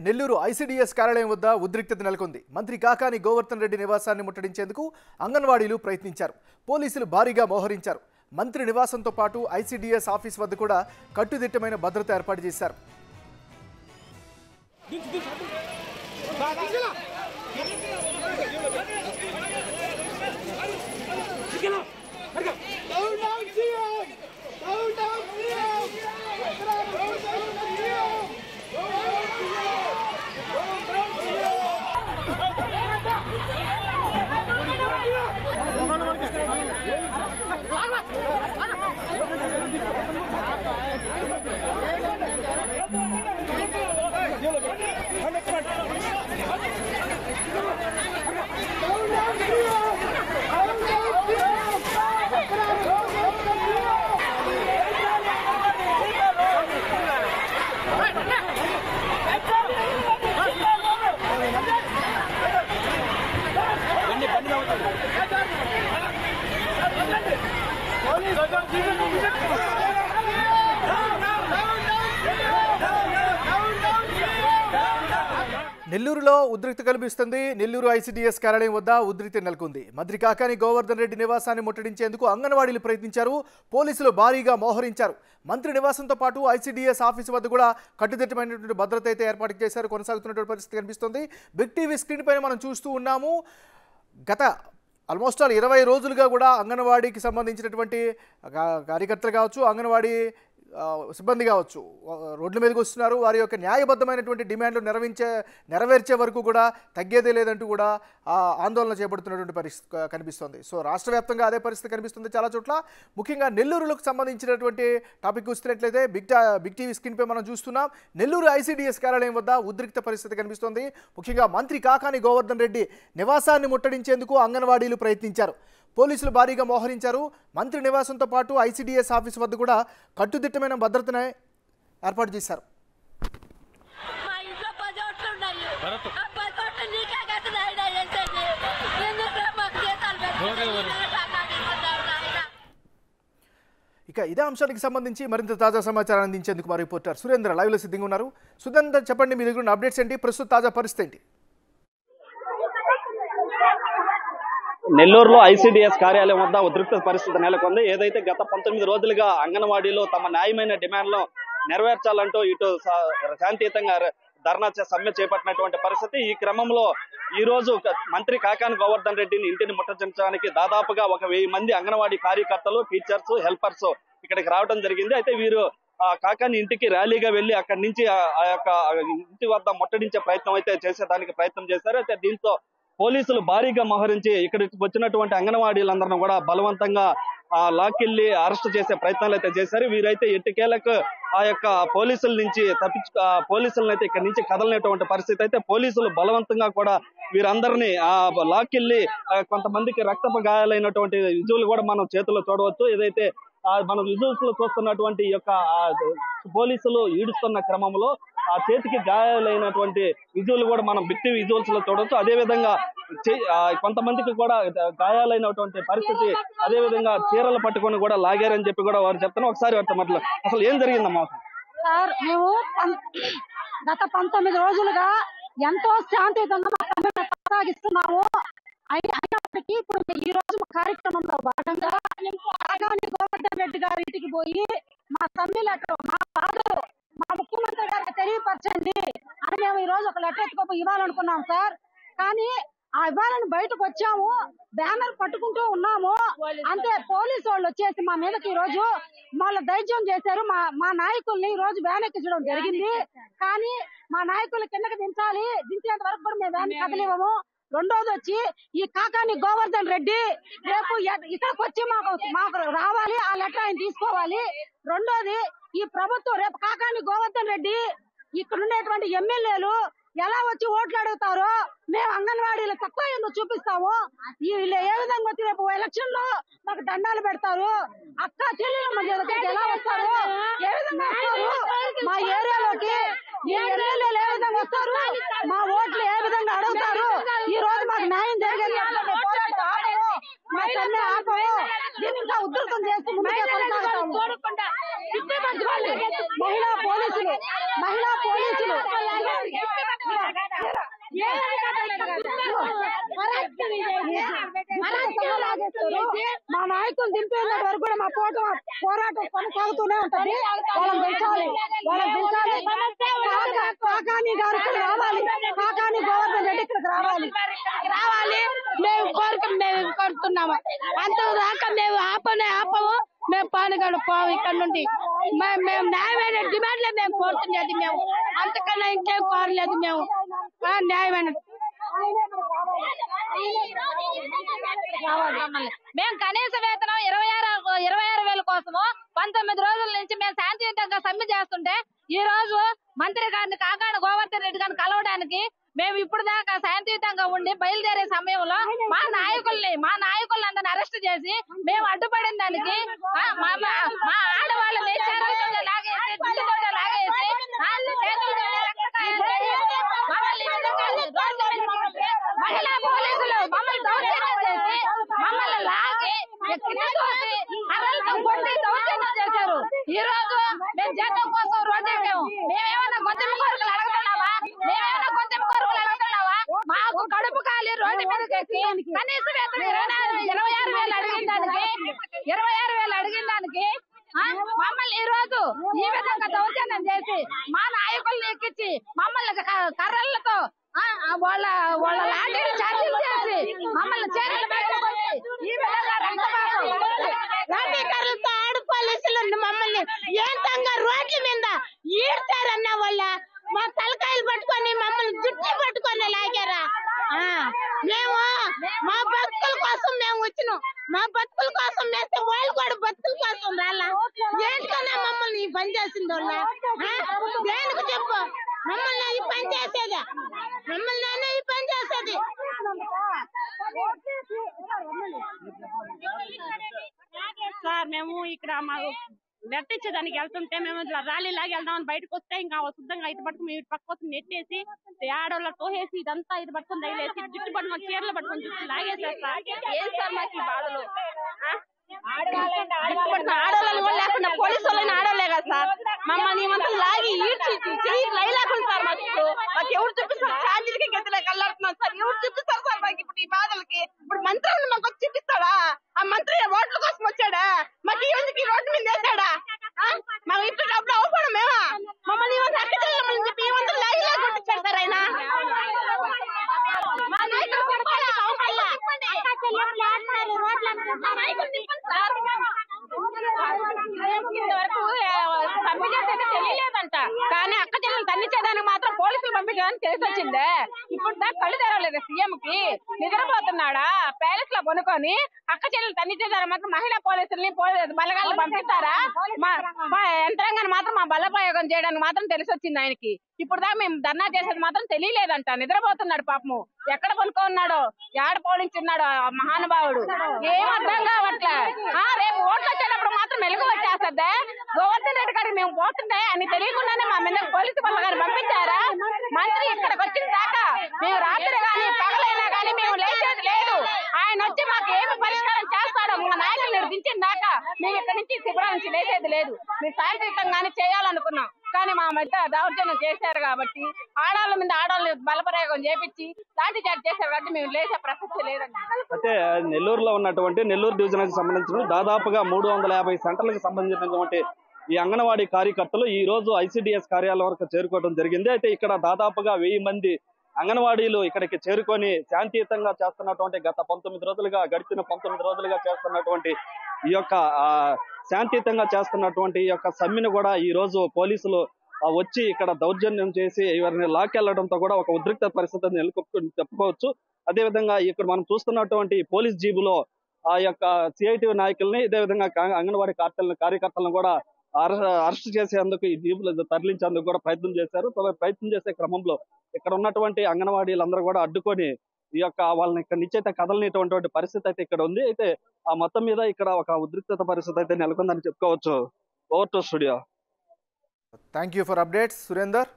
Nellore ICDS కార్యాలయం వద్ద ఉద్రిక్తత నెలకొంది. మంత్రి కాకాని గోవర్ధన్ రెడ్డి నివాసాన్ని ముట్టడించేందుకు అంగన్వాడీలు ప్రయత్నించారు. పోలీసులు భారీగా మోహరించారు. మంత్రి నివాసంతో పాటు ఐసీడీఎస్ ఆఫీస్ వద్ద కూడా కట్టుదిట్టమైన భద్రత ఏర్పాటు చేశారు. నెల్లూరులో ఉద్రిక్తత కనిపిస్తుంది. నెల్లూరు ఐసీడీఎస్ కార్యాలయం వద్ద ఉద్రిక్తత నెలకొంది. మంత్రి కాకాని గోవర్ధన్ రెడ్డి నివాసాన్ని ముట్టడించేందుకు అంగన్వాడీలు ప్రయత్నించారు. పోలీసులు భారీగా మోహరించారు. మంత్రి నివాసంతో పాటు ఐసీడీఎస్ ఆఫీసు వద్ద కూడా కట్టుదిట్టమైనటువంటి భద్రత అయితే ఏర్పాటు చేశారు. కొనసాగుతున్నటువంటి పరిస్థితి కనిపిస్తుంది. బిగ్ టీవీ స్క్రీన్ పైన మనం చూస్తూ ఉన్నాము. గత ఆల్మోస్ట్ 20 రోజులుగా కూడా అంగన్వాడీకి సంబంధించినటువంటి కార్యకర్తలు కావచ్చు, అంగన్వాడీ సిబ్బంది కావచ్చు, రోడ్ల మీదకి వస్తున్నారు. వారి యొక్క న్యాయబద్ధమైనటువంటి డిమాండ్లు నెరవేర్చే వరకు కూడా తగ్గేదే లేదంటూ కూడా ఆందోళన చేపడుతున్నటువంటి పరిస్థితి కనిపిస్తుంది. సో రాష్ట్ర వ్యాప్తంగా అదే పరిస్థితి కనిపిస్తుంది చాలా చోట్ల. ముఖ్యంగా నెల్లూరులకు సంబంధించినటువంటి టాపిక్ వస్తున్నట్లయితే బిగ్ టీవీ స్క్రీన్పై మనం చూస్తున్నాం. నెల్లూరు ఐసీడీఎస్ కార్యాలయం వద్ద ఉద్రిక్త పరిస్థితి కనిపిస్తుంది. ముఖ్యంగా మంత్రి కాకాని గోవర్ధన్ రెడ్డి నివాసాన్ని ముట్టడించేందుకు అంగన్వాడీలు ప్రయత్నించారు. పోలీసులు భారీగా మోహరించారు. మంత్రి నివాసంతో పాటు ఐసీడీఎస్ ఆఫీస్ వద్ద కూడా కట్టుదిట్టమైన భద్రతను ఏర్పాటు చేశారు. ఇక ఇదే అంశానికి సంబంధించి మరింత తాజా సమాచారం అందించేందుకు మా రిపోర్టర్ సురేంద్ర లైవ్లో సిద్ధంగా ఉన్నారు. సురేంద్ర, చెప్పండి, మీ దగ్గర ఉన్న అప్డేట్స్ ఏంటి? ప్రస్తుత తాజా పరిస్థితి ఏంటి? నెల్లూరులో ఐసీడీఎస్ కార్యాలయం వద్ద ఉద్రిక్త పరిస్థితి నెలకొంది. ఏదైతే గత 19 రోజులుగా అంగన్వాడీలో తమ న్యాయమైన డిమాండ్లను నెరవేర్చాలంటూ ఇటు శాంతియుతంగా ధర్నా సమ్మె చేపట్టినటువంటి పరిస్థితి. ఈ క్రమంలో ఈ రోజు మంత్రి కాకాని గోవర్ధన్ రెడ్డిని ఇంటిని ముట్టడించడానికి దాదాపుగా 1000 మంది అంగన్వాడీ కార్యకర్తలు, టీచర్స్, హెల్పర్స్ ఇక్కడికి రావడం జరిగింది. అయితే వీరు కాకాని ఇంటికి ర్యాలీగా వెళ్లి అక్కడి నుంచి ఆ యొక్క ఇంటి వద్ద ముట్టడించే ప్రయత్నం అయితే చేసేదానికి ప్రయత్నం చేశారు. అయితే దీంతో పోలీసులు భారీగా మోహరించి ఇక్కడికి వచ్చినటువంటి అంగన్వాడీలందరినీ కూడా బలవంతంగా లాక్కెళ్లి అరెస్ట్ చేసే ప్రయత్నాలు అయితే చేశారు. వీరైతే ఎట్టికేలకు ఆ యొక్క పోలీసుల నుంచి పోలీసులను అయితే ఇక్కడి నుంచి కదలనేటువంటి పరిస్థితి. అయితే పోలీసులు బలవంతంగా కూడా వీరందరినీ లాక్కెళ్లి కొంతమందికి రక్తపు గాయాలైనటువంటి విజువల్ కూడా మనం చేతుల్లో చూడవచ్చు. ఏదైతే మనం విజువల్స్ లో చూస్తున్నటువంటి యొక్క పోలీసులు ఈడుస్తున్న క్రమంలో ఆ చేతికి గాయాలైనటువంటి విజువల్ కూడా మనం బిగ్ టీవీ విజువల్స్ లో చూడవచ్చు. అదే విధంగా కొంతమందికి కూడా గాయాలైనటువంటి పరిస్థితి. అదే విధంగా చీరలు పట్టుకొని కూడా లాగారని చెప్పి కూడా వారు చెప్తున్నారు. ఒకసారి వారితో మాటలు అసలు ఏం జరిగిందమ్మా? సార్, మేము గత 19 రోజులుగా ఎంతో శాంతియుతంగా కొనసాగిస్తున్నాము. అయినప్పటికీ ఇప్పుడు ఈ రోజు మా కార్యక్రమంలో భాగంగా కాకాని గోవర్ధన్ రెడ్డి గారి ఇంటికి పోయి మా సమ్మె లెటర్, మా బాధలు మా ముఖ్యమంత్రి గారికి తెలియపరచండి అని మేము ఈ రోజు ఒక లెటర్ ఎత్తుకోపోయి ఇవ్వాలనుకున్నాం సార్. కానీ ఆ ఇవ్వాలని బయటకు వచ్చాము, బ్యానర్ పట్టుకుంటూ ఉన్నాము. అంతే పోలీసు వాళ్ళు వచ్చేసి మా మీదకి ఈ రోజు వాళ్ళ దైర్యం చేశారు. మా నాయకుల్ని ఈ రోజు వ్యాన్ ఎక్కించడం జరిగింది. కానీ మా నాయకులు కిందకి దించేంత వరకు కూడా మేము వ్యాన్ కదలివ్వము. రెండోది వచ్చి ఈ కాకాని గోవర్ధన్ రెడ్డి రేపు ఇక్కడికి వచ్చి మాకు రావాలి, ఆ లెటర్ ఆయన తీసుకోవాలి. రెండోది ఈ ప్రభుత్వం రేపు కాకాని గోవర్ధన్ రెడ్డి ఇక్కడ ఉండేటువంటి ఎమ్మెల్యేలు ఎలా వచ్చి ఓట్లు అడుగుతారో మేము అంగన్వాడీలు తక్కువ ఎందుకు చూపిస్తాము. వీళ్ళు ఏ విధంగా వచ్చి రేపు ఎలక్షన్ లో మాకు దండాలు పెడతారు, అక్క చెల్లెల మధ్య ఎలా వస్తారు, ఏ విధంగా వస్తారు మా ఏరియాలోకి, ఈ ఎమ్మెల్యేలు ఏ విధంగా వస్తారు, మా ఓట్లు ఏ విధంగా అడుగుతారు. ఈ రోజు మాకు న్యాయం జరిగేది మా సమ్మె ఆపము. దీన్ని ఇంకా ఉధృతం చేస్తూ ముందుకే కొనసాగుతాము. మహిళా పోలీసులు పోరాటం కొనసాగుతూనే ఉంటది. వాళ్ళని పెంచాలి, కాకాని గారు ఇక్కడికి రావాలి, కాకాని గోవర్ధన్ రెడ్డి ఇక్కడికి రావాలి. మేము కోరుతున్నాము. అంతదాకా మేము ఆపము. మేము పానగాడు పోము ఇక్కడ నుండి. మేము న్యాయమైన డిమాండ్లే మేము కోరుతున్నది. మేము అంతకన్నా ఇంకేం కోరలేదు. మేము న్యాయమైన మేము కనీస వేతనం 26,000 కోసము 19 రోజుల నుంచి మేము శాంతియుతంగా సమ్మె చేస్తుంటే ఈ రోజు మంత్రి గారిని కాకాని గోవర్ధన్ రెడ్డి గారిని కలవడానికి మేము ఇప్పుడు దాకా శాంతియుతంగా ఉండి బయలుదేరే సమయంలో మా నాయకులందరిని అరెస్ట్ చేసి మేము అడ్డుపడిన దానికి మా ఆడవాళ్ళని చేతులతో లాగేసి గుడ్డతో లాగేసి మహిళా పోలీసులు మమ్మల్ని దౌర్జన్యం చేసి మమ్మల్ని లాగి అరలతో కొట్టి దౌర్జన్యం చేశారు. ఈ రోజు మేము జగన్ కోసం రోడ్డెక్కాము. మేమేమన్నా గొంతెమ్మ కోరికలు అడుగుతున్నావా? మాకు కడుపు కాలి రోడ్డు మీదకి ఎక్కి కనీస వేతనం 26,000 అడిగిన దానికి మమ్మల్ని ఈ రోజు ఈ విధంగా దౌర్జన్యం చేసి మా నాయకుల్ని ఎక్కించి మమ్మల్ని కర్రలతో వాళ్ళ లాఠీలు చార్జీలు చేసి మమ్మల్ని చేతులు పెట్టుకుంటే ఈ విధంగా లాఠీకర్రలతో ఆడు పోలీసులు మమ్మల్ని ఏంతంగా రోడ్ల మీద ఈడ్చారన్న వాళ్ళ మా తలకాయలు పట్టుకొని మమ్మల్ని జుట్టు పట్టుకొని లాగారా. మేము మా బతుకుల కోసం మేము వచ్చినాం. మా బతుకుల కోసం వేస్తే వాళ్ళు కూడా బతుకుల కోసం రాలా. ఏంటికన్నా మమ్మల్ని ఈ పని చేసింది వాళ్ళ దేనికి చెప్పు. మమ్మల్ని ఈ పని చేసేది, మమ్మల్ని ఈ పని చేసేది. సార్ మేము ఇక్కడ మా నెట్టించేదానికి వెళ్తుంటే మేము ర్యాలీ లాగా వెళ్దామని బయటకు వస్తే ఇంకా శుద్ధంగా ఇటు పట్టుకుని ఇటు పక్క కోసం నెట్టేసి ఆడవాళ్ళ తోసేసి ఇదంతా ఇది పట్టుకుని తగిలేసి జుట్టు పట్టుకొని చీరలు పట్టుకొని జుట్టు లాగేసారు సార్. ఏం సార్ మాకు ఈ బాధలు? ఆడవాళ్ళని కూడా లేకుండా పోలీసు వాళ్ళని ఆడలే కదా సార్. మమ్మల్ని ఏమంతా లాగి ఈడ్చి చెయ్యి లైలాకుండా సార్. మాకు ఎవరు చూపిస్తారు? ఛార్జీలకి గెద్దలకి అల్లాడుతున్నాం సార్. ఎవరు చూపిస్తారు సార్ మాకు ఇప్పుడు ఈ బాధలకి? ఇప్పుడు మంత్రులు మాకు వచ్చి చూపిస్తాడా? ఆ మంత్రి ఓట్ల కోసం వచ్చాడా? మాకు ఈ రోడ్డు మీద వేసాడా? మాకు ఇప్పుడు డబ్బులు అవ్వడం మేమా? మమ్మల్ని అక్కచెల్లమని చెప్పి ఏమంతా లాగి కొట్టించారు సార్ ఆయన. మా నాయకులు సమ్మె చేసేది తెలియలేదంట, కానీ అక్క చెల్లెలు తన్నిచ్చేదానికి మాత్రం పోలీసులు పంపించడానికి తెలిసి వచ్చిందే. ఇప్పుడు దాకా కళ్ళు తెరవలేదు సీఎం కి. నిద్రపోతున్నాడా ప్యాలెస్ లో కొనుక్కొని? అక్క చెల్లెలు తన్నిచ్చేదానికి మాత్రం మహిళా పోలీసుల్ని బలగాలను పంపిస్తారా? మా యంత్రాంగాన్ని మాత్రం మా బలప్రయోగం చేయడానికి మాత్రం తెలిసి వచ్చింది ఆయనకి. ఇప్పుడు దాకా మేము ధర్నా చేసేది మాత్రం తెలియలేదంట. నిద్రపోతున్నాడు పాపము. ఎక్కడ పనుకున్నాడో, ఏడ పోలించున్నాడో మహానుభావుడు ఏం అర్థం కావట్లే. రేపు ఓట్లు వచ్చేటప్పుడు మాత్రం మెలుగు వచ్చేస్తుందే. గోవర్ధన్ రెడ్డి గారికి మేము పోతుంటే అని తెలియకుండానే మా మీద పోలీసు వాళ్ళ గారు పంపించారా? మంత్రి ఇక్కడికి వచ్చిన దాకా మేము రాత్రి గాని పగలైనా గానీ మేము లేచేది లేదు. ఆయన వచ్చి మాకు ఏమి పరిష్కారం చేస్తాడో మా నాయకులు దించిన దాకా మేము ఇక్కడి నుంచి శిబిరం నుంచి లేచేది లేదు. మేము శాంతియుతంగానే చేయాలనుకున్నాం, కానీ మా మధ్య దౌర్జన్యం చేశారు కాబట్టి ఆడవాళ్ళ మీద ఆడవాళ్ళు బలప్రయోగం చేపించి లాఠీ చార్జ్ చేశారు కాబట్టి మేము లేచే ప్రసక్తి లేదండి. అయితే నెల్లూరులో ఉన్నటువంటి నెల్లూరు డివిజన్ కి సంబంధించిన దాదాపుగా 350 సెంటర్లకు సంబంధించినటువంటి ఈ అంగన్వాడీ కార్యకర్తలు ఈ రోజు ఐసిడిఎస్ కార్యాలయం వరకు చేరుకోవడం జరిగింది. అయితే ఇక్కడ దాదాపుగా 1000 మంది అంగన్వాడీలు ఇక్కడికి చేరుకొని శాంతియుతంగా చేస్తున్నటువంటి గడిచిన 19 రోజులుగా చేస్తున్నటువంటి ఈ యొక్క శాంతియుతంగా చేస్తున్నటువంటి ఈ యొక్క సమ్మెను కూడా ఈ రోజు పోలీసులు వచ్చి ఇక్కడ దౌర్జన్యం చేసి ఇవన్నీ లాక్కెళ్లడంతో కూడా ఒక ఉద్రిక్త పరిస్థితిని నెలకొల్పుకుని చెప్పుకోవచ్చు. అదేవిధంగా ఇక్కడ మనం చూస్తున్నటువంటి పోలీస్ జీబులో ఆ యొక్క సిఐటి నాయకుల్ని, ఇదే విధంగా అంగన్వాడీ కార్యకర్తలను కూడా అరెస్ట్ చేసేందుకు ఈ జీబులు తరలించేందుకు కూడా ప్రయత్నం చేశారు. ప్రయత్నం చేసే క్రమంలో ఇక్కడ ఉన్నటువంటి అంగన్వాడీలందరూ కూడా అడ్డుకొని ఈ యొక్క వాళ్ళని ఇక్కడ నుంచి అయితే కదలనేటువంటి పరిస్థితి అయితే ఇక్కడ ఉంది. అయితే ఆ మొత్తం మీద ఇక్కడ ఒక ఉద్రిక్తత పరిస్థితి అయితే నెలకొందని చెప్పుకోవచ్చు. Over to studio. Thank you for updates Surender.